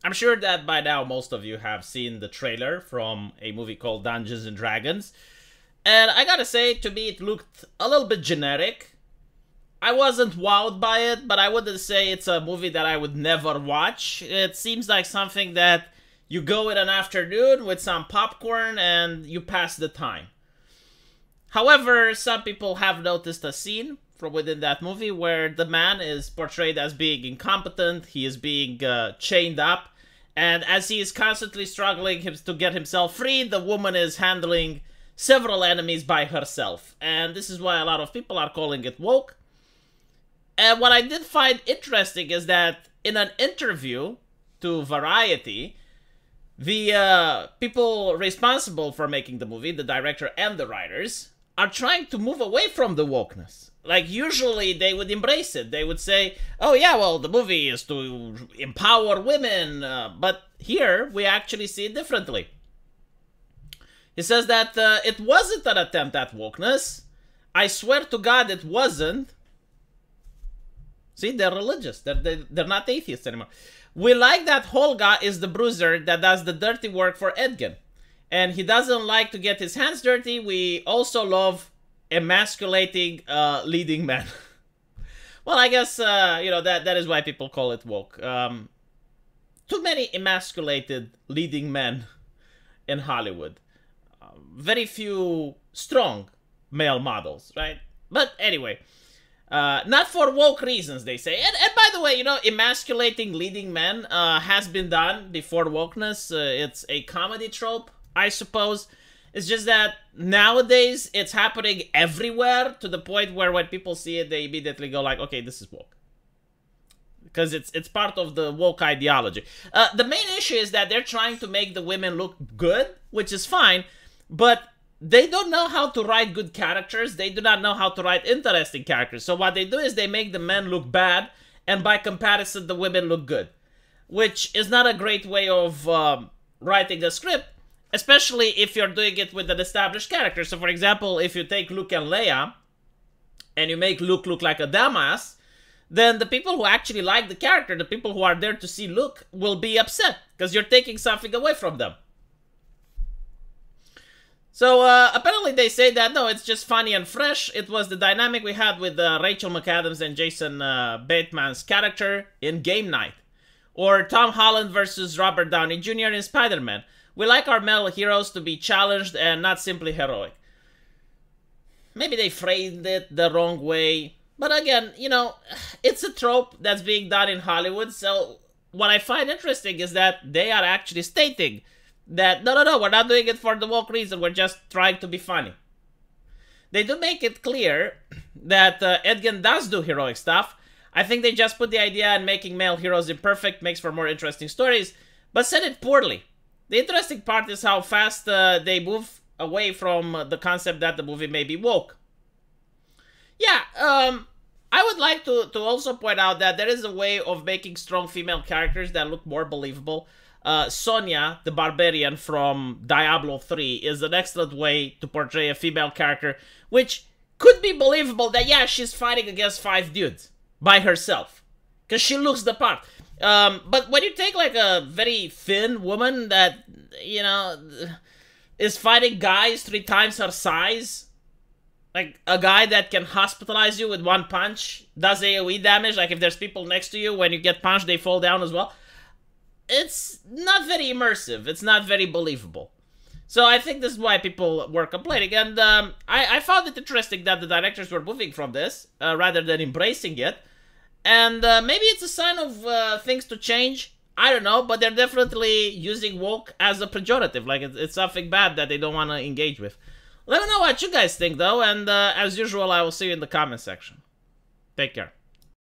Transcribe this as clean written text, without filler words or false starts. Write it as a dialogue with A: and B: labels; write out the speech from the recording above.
A: I'm sure that by now most of you have seen the trailer from a movie called Dungeons and Dragons. And I gotta say, to me it looked a little bit generic. I wasn't wowed by it, but I wouldn't say it's a movie that I would never watch. It seems like something that you go in an afternoon with some popcorn and you pass the time. However, some people have noticed a scene from within that movie where the man is portrayed as being incompetent, he is being chained up, and as he is constantly struggling to get himself free, the woman is handling several enemies by herself. And this is why a lot of people are calling it woke. And what I did find interesting is that in an interview to Variety, the people responsible for making the movie, the director and the writers, are trying to move away from the wokeness. Like, usually they would embrace it. They would say, oh yeah, well, the movie is to empower women. But here, we actually see it differently. He says that it wasn't an attempt at wokeness. I swear to God it wasn't. See, they're religious. They're not atheists anymore. We like that Holga is the bruiser that does the dirty work for Edgin. And he doesn't like to get his hands dirty. We also love emasculating leading men. Well, I guess, you know, that is why people call it woke. Too many emasculated leading men in Hollywood. Very few strong male models, right? But anyway, not for woke reasons, they say. And by the way, you know, emasculating leading men has been done before wokeness. It's a comedy trope, I suppose. It's just that nowadays it's happening everywhere to the point where when people see it, they immediately go like, okay, this is woke. Because it's part of the woke ideology. The main issue is that they're trying to make the women look good, which is fine, but they don't know how to write good characters. They do not know how to write interesting characters. So what they do is they make the men look bad, and by comparison, the women look good. Which is not a great way of writing a script, especially if you're doing it with an established character. So for example, if you take Luke and Leia, and you make Luke look like a dumbass, then the people who actually like the character, the people who are there to see Luke, will be upset, because you're taking something away from them. So, apparently they say that, no, it's just funny and fresh. It was the dynamic we had with Rachel McAdams and Jason Bateman's character in Game Night. Or Tom Holland versus Robert Downey Jr. in Spider-Man. We like our male heroes to be challenged and not simply heroic. Maybe they framed it the wrong way. But again, you know, it's a trope that's being done in Hollywood. So, what I find interesting is that they are actually stating that, no, we're not doing it for the woke reason, we're just trying to be funny. They do make it clear that Edgin does do heroic stuff. I think they just put the idea in making male heroes imperfect makes for more interesting stories, but said it poorly. The interesting part is how fast they move away from the concept that the movie may be woke. Yeah, I would like to also point out that there is a way of making strong female characters that look more believable. Sonya, the barbarian from Diablo 3, is an excellent way to portray a female character, which could be believable that, yeah, she's fighting against 5 dudes by herself, because she looks the part. But when you take, like, a very thin woman that, you know, is fighting guys 3 times her size, like a guy that can hospitalize you with 1 punch, does AoE damage, like if there's people next to you, when you get punched, they fall down as well. It's not very immersive. It's not very believable. So I think this is why people were complaining. And I found it interesting that the directors were moving from this rather than embracing it. And maybe it's a sign of things to change. I don't know, but they're definitely using woke as a pejorative. Like it's something bad that they don't want to engage with. Let me know what you guys think, though. And as usual, I will see you in the comment section. Take care.